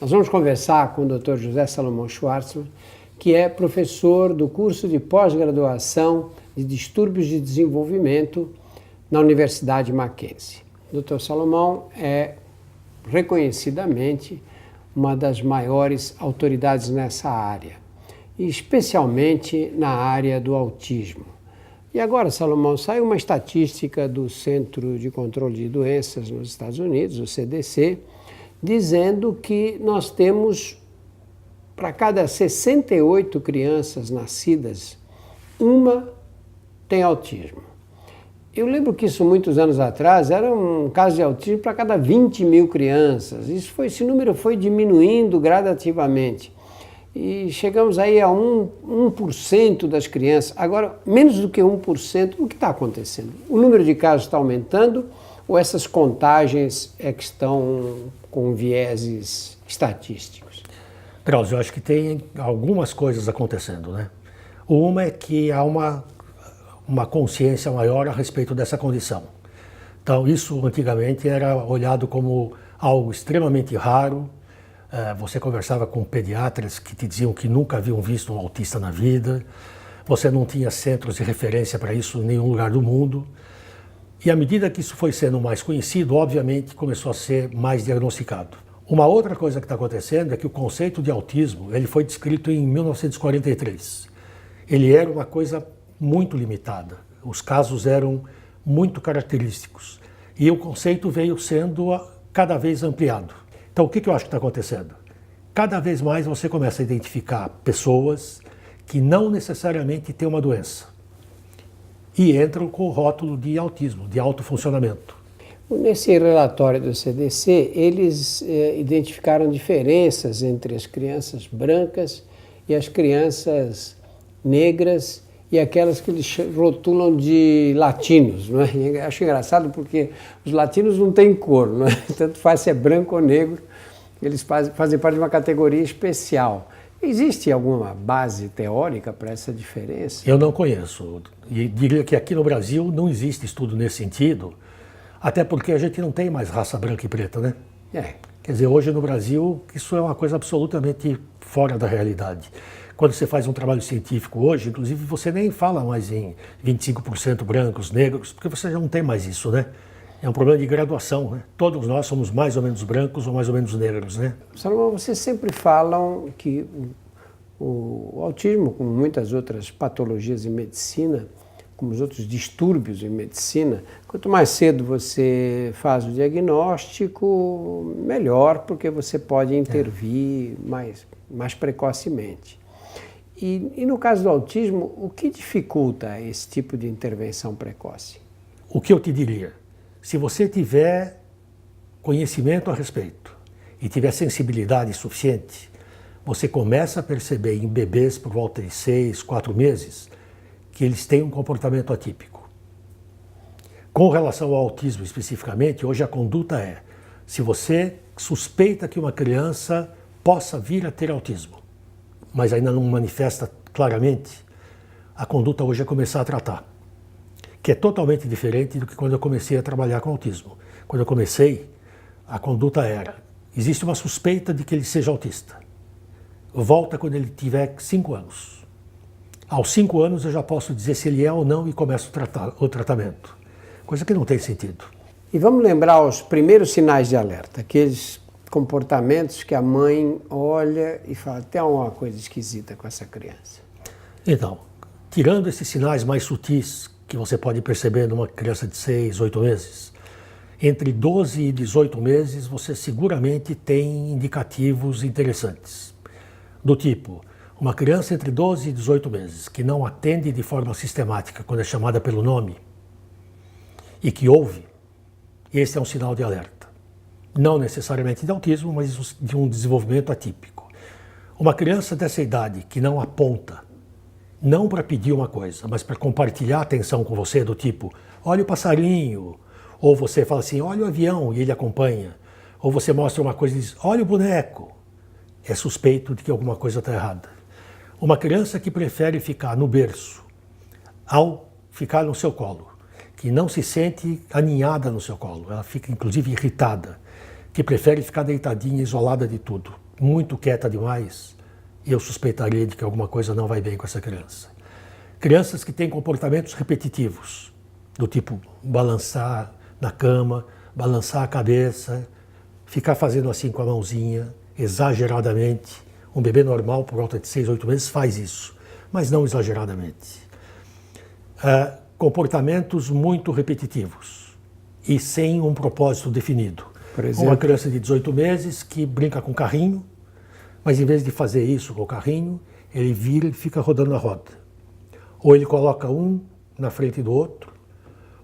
Nós vamos conversar com o Dr. José Salomão Schwartzman, que é professor do curso de pós-graduação de distúrbios de desenvolvimento na Universidade Mackenzie. O Dr. Salomão é reconhecidamente uma das maiores autoridades nessa área, e especialmente na área do autismo. E agora, Salomão, saiu uma estatística do Centro de Controle de Doenças nos Estados Unidos, o CDC, dizendo que nós temos, para cada 68 crianças nascidas, uma tem autismo. Eu lembro que isso, muitos anos atrás, era um caso de autismo para cada 20 mil crianças. Esse número foi diminuindo gradativamente. E chegamos aí a 1% das crianças. Agora, menos do que 1%, o que está acontecendo? O número de casos está aumentando ou essas contagens é que estão com vieses estatísticos? Drauzio, eu acho que tem algumas coisas acontecendo, né? Uma é que há uma consciência maior a respeito dessa condição. Então, isso antigamente era olhado como algo extremamente raro. Você conversava com pediatras que te diziam que nunca haviam visto um autista na vida. Você não tinha centros de referência para isso em nenhum lugar do mundo. E à medida que isso foi sendo mais conhecido, obviamente começou a ser mais diagnosticado. Uma outra coisa que está acontecendo é que o conceito de autismo ele foi descrito em 1943. Ele era uma coisa muito limitada. Os casos eram muito característicos. E o conceito veio sendo cada vez ampliado. Então, o que eu acho que está acontecendo? Cada vez mais você começa a identificar pessoas que não necessariamente têm uma doença e entram com o rótulo de autismo, de alto funcionamento. Nesse relatório do CDC, eles identificaram diferenças entre as crianças brancas e as crianças negras e aquelas que eles rotulam de latinos, não é? E acho engraçado porque os latinos não têm cor, não é? Tanto faz se é branco ou negro, eles fazem parte de uma categoria especial. Existe alguma base teórica para essa diferença? Eu não conheço. E diria que aqui no Brasil não existe estudo nesse sentido, até porque a gente não tem mais raça branca e preta, né? Quer dizer, hoje no Brasil isso é uma coisa absolutamente fora da realidade. Quando você faz um trabalho científico hoje, inclusive você nem fala mais em 25% brancos, negros, porque você já não tem mais isso, né? É um problema de graduação, né? Todos nós somos mais ou menos brancos ou mais ou menos negros, né? Salomão, vocês sempre falam que o autismo, como muitas outras patologias em medicina, como os outros distúrbios em medicina, quanto mais cedo você faz o diagnóstico, melhor, porque você pode intervir mais precocemente. E no caso do autismo, o que dificulta esse tipo de intervenção precoce? O que eu te diria? Se você tiver conhecimento a respeito e tiver sensibilidade suficiente, você começa a perceber em bebês por volta de 6, 4 meses que eles têm um comportamento atípico. Com relação ao autismo especificamente, hoje a conduta é, se você suspeita que uma criança possa vir a ter autismo, mas ainda não manifesta claramente, a conduta hoje é começar a tratar, que é totalmente diferente do que quando eu comecei a trabalhar com autismo. Quando eu comecei, a conduta era, existe uma suspeita de que ele seja autista. Volta quando ele tiver 5 anos. Aos 5 anos eu já posso dizer se ele é ou não e começo o tratamento. Coisa que não tem sentido. E vamos lembrar os primeiros sinais de alerta, aqueles comportamentos que a mãe olha e fala, tem alguma coisa esquisita com essa criança. Então, tirando esses sinais mais sutis que você pode perceber numa criança de 6, 8 meses, entre 12 e 18 meses você seguramente tem indicativos interessantes. Do tipo, uma criança entre 12 e 18 meses que não atende de forma sistemática quando é chamada pelo nome e que ouve, esse é um sinal de alerta. Não necessariamente de autismo, mas de um desenvolvimento atípico. Uma criança dessa idade que não aponta, não para pedir uma coisa, mas para compartilhar atenção com você, do tipo, olha o passarinho, ou você fala assim, olha o avião, e ele acompanha, ou você mostra uma coisa e diz, olha o boneco, é suspeito de que alguma coisa está errada. Uma criança que prefere ficar no berço, ao ficar no seu colo, que não se sente aninhada no seu colo, ela fica inclusive irritada, que prefere ficar deitadinha, isolada de tudo. muito quieta demais, eu suspeitaria de que alguma coisa não vai bem com essa criança. Crianças que têm comportamentos repetitivos, do tipo balançar na cama, balançar a cabeça, ficar fazendo assim com a mãozinha, exageradamente. Um bebê normal, por volta de 6, 8 meses, faz isso, mas não exageradamente. Comportamentos muito repetitivos e sem um propósito definido. Por exemplo? Uma criança de 18 meses que brinca com carrinho, mas em vez de fazer isso com o carrinho, ele vira e fica rodando a roda. Ou ele coloca um na frente do outro,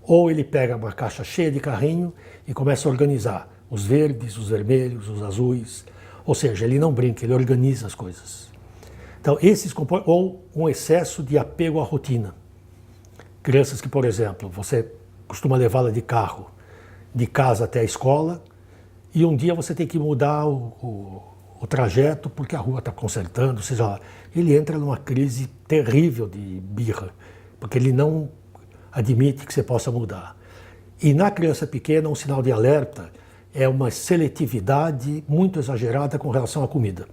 ou ele pega uma caixa cheia de carrinho e começa a organizar os verdes, os vermelhos, os azuis. Ou seja, ele não brinca, ele organiza as coisas. Então, ou um excesso de apego à rotina. Crianças que, por exemplo, você costuma levá-la de carro, de casa até a escola, e um dia você tem que mudar o trajeto porque a rua está consertando, ou seja, ele entra numa crise terrível de birra, porque ele não admite que você possa mudar. E na criança pequena, um sinal de alerta é uma seletividade muito exagerada com relação à comida.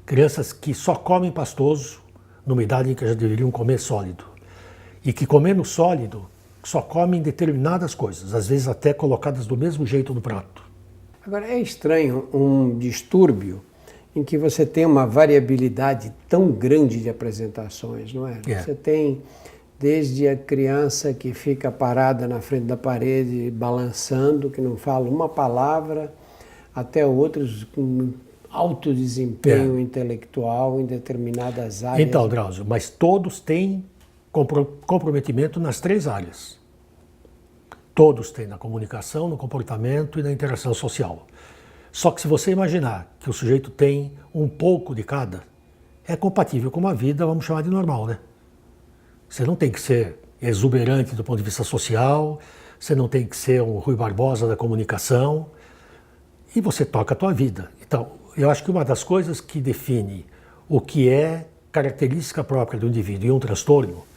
Crianças que só comem pastoso, numa idade em que já deveriam comer sólido. E que comendo sólido, só comem determinadas coisas, às vezes até colocadas do mesmo jeito no prato. Agora, é estranho um distúrbio em que você tem uma variabilidade tão grande de apresentações, não é? Você tem desde a criança que fica parada na frente da parede, balançando, que não fala uma palavra, até outros com alto desempenho intelectual em determinadas áreas. Então, Drauzio, mas todos têm comprometimento nas 3 áreas. Todos têm na comunicação, no comportamento e na interação social. Só que se você imaginar que o sujeito tem um pouco de cada, é compatível com uma vida, vamos chamar de normal, né? Você não tem que ser exuberante do ponto de vista social, você não tem que ser um Rui Barbosa da comunicação, e você toca a tua vida. Então, eu acho que uma das coisas que define o que é característica própria do indivíduo e um transtorno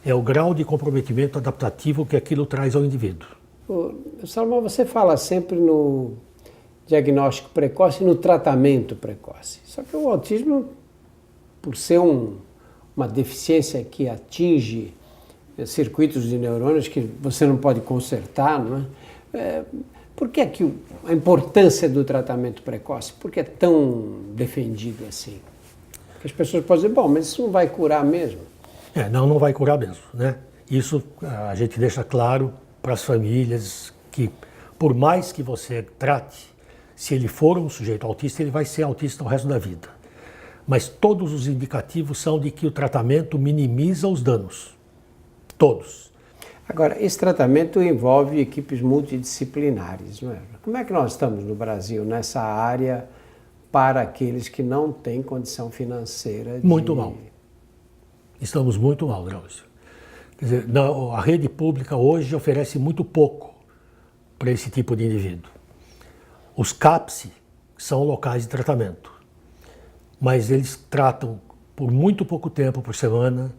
é o grau de comprometimento adaptativo que aquilo traz ao indivíduo. Salomão, você fala sempre no diagnóstico precoce e no tratamento precoce. Só que o autismo, por ser uma deficiência que atinge circuitos de neurônios que você não pode consertar, não é? Por que a importância do tratamento precoce? Por que é tão defendido assim? Porque as pessoas podem dizer, bom, mas isso não vai curar mesmo. Não vai curar mesmo, né? Isso a gente deixa claro para as famílias que, por mais que você trate, se ele for um sujeito autista, ele vai ser autista o resto da vida. Mas todos os indicativos são de que o tratamento minimiza os danos. Todos. Agora, esse tratamento envolve equipes multidisciplinares, não é? Como é que nós estamos no Brasil nessa área para aqueles que não têm condição financeira? Muito mal. Estamos muito mal, Drauzio. Quer dizer, a rede pública hoje oferece muito pouco para esse tipo de indivíduo. Os CAPS são locais de tratamento, mas eles tratam por muito pouco tempo por semana,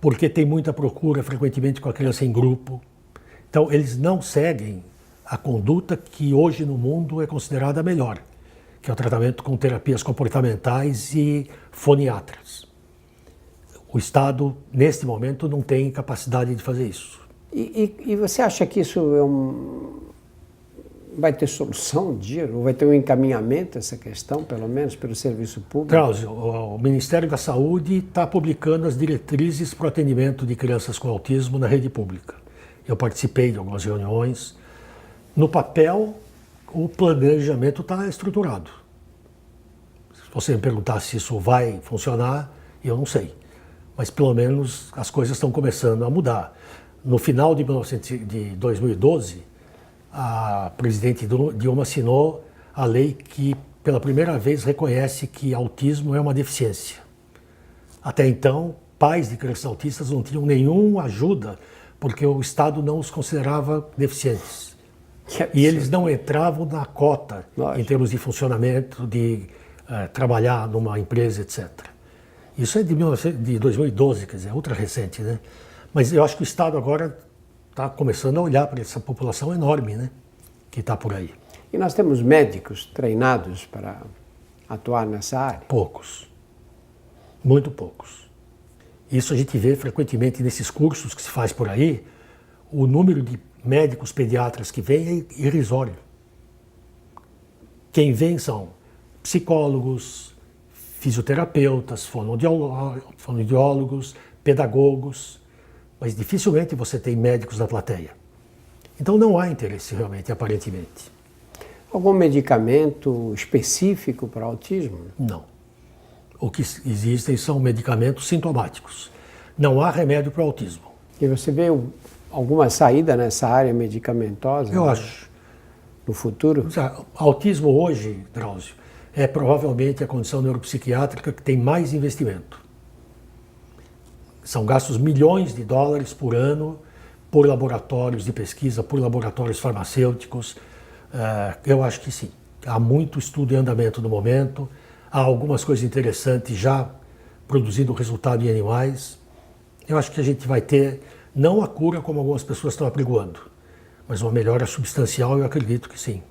porque tem muita procura frequentemente com a criança em grupo. Então, eles não seguem a conduta que hoje no mundo é considerada melhor, que é o tratamento com terapias comportamentais e foniatras. O Estado, neste momento, não tem capacidade de fazer isso. E você acha que isso vai ter solução um dia? Ou vai ter um encaminhamento essa questão, pelo menos, pelo serviço público? Drauzio, o Ministério da Saúde está publicando as diretrizes para o atendimento de crianças com autismo na rede pública. Eu participei de algumas reuniões. No papel, o planejamento está estruturado. Se você me perguntar se isso vai funcionar, eu não sei. Mas pelo menos as coisas estão começando a mudar. No final de 2012, a presidente Dilma assinou a lei que, pela primeira vez, reconhece que autismo é uma deficiência. Até então, pais de crianças autistas não tinham nenhuma ajuda, porque o Estado não os considerava deficientes. E eles não entravam na cota, em termos de funcionamento, de trabalhar numa empresa, etc. Isso é de 2012, quer dizer, ultra recente, né? Mas eu acho que o Estado agora está começando a olhar para essa população enorme, né? Que está por aí. E nós temos médicos treinados para atuar nessa área? Poucos. Muito poucos. Isso a gente vê frequentemente nesses cursos que se faz por aí. O número de médicos pediatras que vem é irrisório. Quem vem são psicólogos, fisioterapeutas, fonoaudiólogos, pedagogos, mas dificilmente você tem médicos na plateia. Então não há interesse realmente, aparentemente. Algum medicamento específico para autismo? Não. O que existem são medicamentos sintomáticos. Não há remédio para o autismo. E você vê alguma saída nessa área medicamentosa? Eu acho. No futuro? Autismo hoje, Drauzio, é provavelmente a condição neuropsiquiátrica que tem mais investimento. São gastos milhões de dólares por ano por laboratórios de pesquisa, por laboratórios farmacêuticos. Eu acho que sim. Há muito estudo em andamento no momento, há algumas coisas interessantes já produzindo resultado em animais. Eu acho que a gente vai ter, não a cura como algumas pessoas estão apregoando, mas uma melhora substancial, eu acredito que sim.